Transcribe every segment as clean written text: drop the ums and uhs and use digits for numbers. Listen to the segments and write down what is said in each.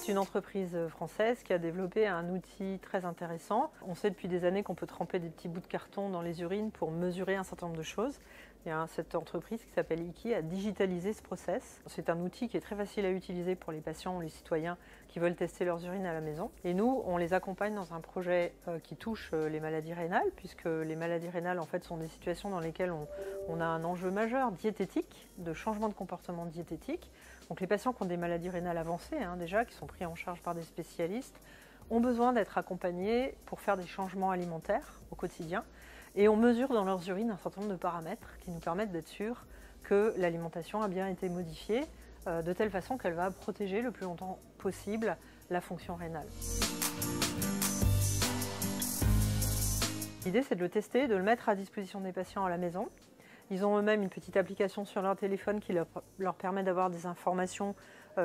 C'est une entreprise française qui a développé un outil très intéressant. On sait depuis des années qu'on peut tremper des petits bouts de carton dans les urines pour mesurer un certain nombre de choses. Et cette entreprise qui s'appelle Iki a digitalisé ce process. C'est un outil qui est très facile à utiliser pour les patients ou les citoyens qui veulent tester leurs urines à la maison. Et nous, on les accompagne dans un projet qui touche les maladies rénales, puisque les maladies rénales en fait, sont des situations dans lesquelles on a un enjeu majeur diététique, de changement de comportement diététique. Donc les patients qui ont des maladies rénales avancées, déjà, qui sont pris en charge par des spécialistes, ont besoin d'être accompagnés pour faire des changements alimentaires au quotidien. Et on mesure dans leurs urines un certain nombre de paramètres qui nous permettent d'être sûrs que l'alimentation a bien été modifiée de telle façon qu'elle va protéger le plus longtemps possible la fonction rénale. L'idée, c'est de le tester, de le mettre à disposition des patients à la maison. Ils ont eux-mêmes une petite application sur leur téléphone qui leur permet d'avoir des informations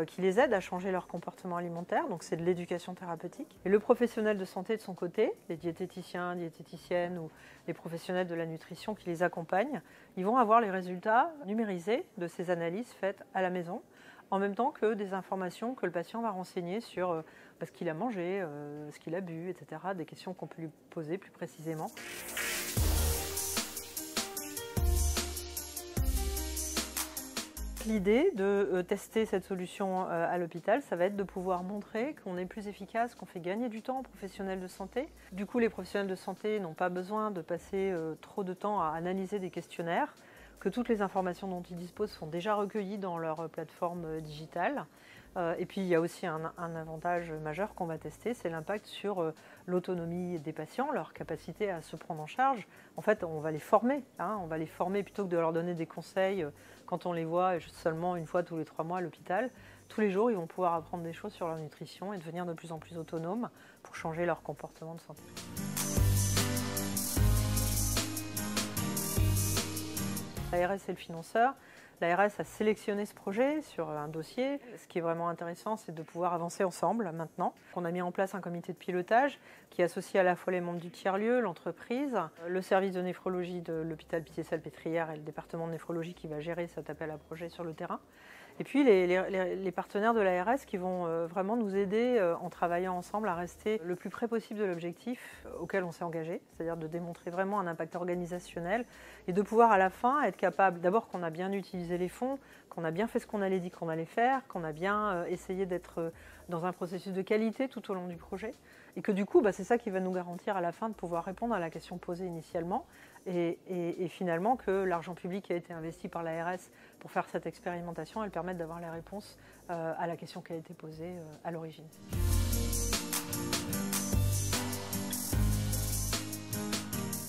qui les aident à changer leur comportement alimentaire. Donc c'est de l'éducation thérapeutique. Et le professionnel de santé de son côté, les diététiciens, diététiciennes ou les professionnels de la nutrition qui les accompagnent, ils vont avoir les résultats numérisés de ces analyses faites à la maison, en même temps que des informations que le patient va renseigner sur ce qu'il a mangé, ce qu'il a bu, etc. Des questions qu'on peut lui poser plus précisément. L'idée de tester cette solution à l'hôpital, ça va être de pouvoir montrer qu'on est plus efficace, qu'on fait gagner du temps aux professionnels de santé. Du coup, les professionnels de santé n'ont pas besoin de passer trop de temps à analyser des questionnaires, que toutes les informations dont ils disposent sont déjà recueillies dans leur plateforme digitale. Et puis il y a aussi un avantage majeur qu'on va tester, c'est l'impact sur l'autonomie des patients, leur capacité à se prendre en charge. En fait, on va les former, on va les former plutôt que de leur donner des conseils quand on les voit seulement une fois tous les 3 mois à l'hôpital. Tous les jours, ils vont pouvoir apprendre des choses sur leur nutrition et devenir de plus en plus autonomes pour changer leur comportement de santé. L'ARS est le financeur. L'ARS a sélectionné ce projet sur un dossier. Ce qui est vraiment intéressant, c'est de pouvoir avancer ensemble maintenant. On a mis en place un comité de pilotage qui associe à la fois les membres du tiers-lieu, l'entreprise, le service de néphrologie de l'hôpital Pitié-Salpêtrière et le département de néphrologie qui va gérer cet appel à projet sur le terrain. Et puis les partenaires de l'ARS qui vont vraiment nous aider en travaillant ensemble à rester le plus près possible de l'objectif auquel on s'est engagé, c'est-à-dire de démontrer vraiment un impact organisationnel et de pouvoir à la fin être capable, d'abord qu'on a bien utilisé les fonds, qu'on a bien fait ce qu'on allait dire qu'on allait faire, qu'on a bien essayé d'être dans un processus de qualité tout au long du projet et que du coup c'est ça qui va nous garantir à la fin de pouvoir répondre à la question posée initialement et finalement que l'argent public qui a été investi par l'ARS pour faire cette expérimentation, elle permette d'avoir les réponses à la question qui a été posée à l'origine.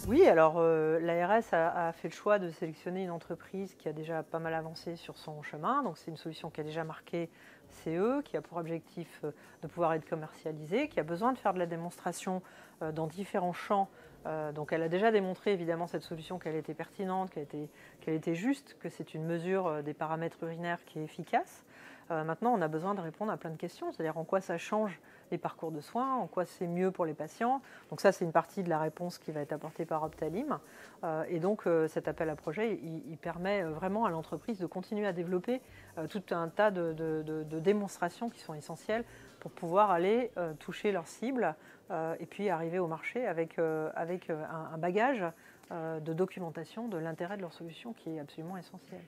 Oui, alors l'ARS a fait le choix de sélectionner une entreprise qui a déjà pas mal avancé sur son chemin. Donc c'est une solution qui a déjà marqué CE, qui a pour objectif de pouvoir être commercialisée, qui a besoin de faire de la démonstration dans différents champs. Donc elle a déjà démontré évidemment cette solution qu'elle était pertinente, qu'elle était juste, que c'est une mesure des paramètres urinaires qui est efficace. Maintenant, on a besoin de répondre à plein de questions, c'est-à-dire en quoi ça change les parcours de soins, en quoi c'est mieux pour les patients. Donc ça, c'est une partie de la réponse qui va être apportée par Optalim. Et donc cet appel à projet, il permet vraiment à l'entreprise de continuer à développer tout un tas de démonstrations qui sont essentielles pour pouvoir aller toucher leurs cibles et puis arriver au marché avec un bagage de documentation de l'intérêt de leur solution qui est absolument essentiel.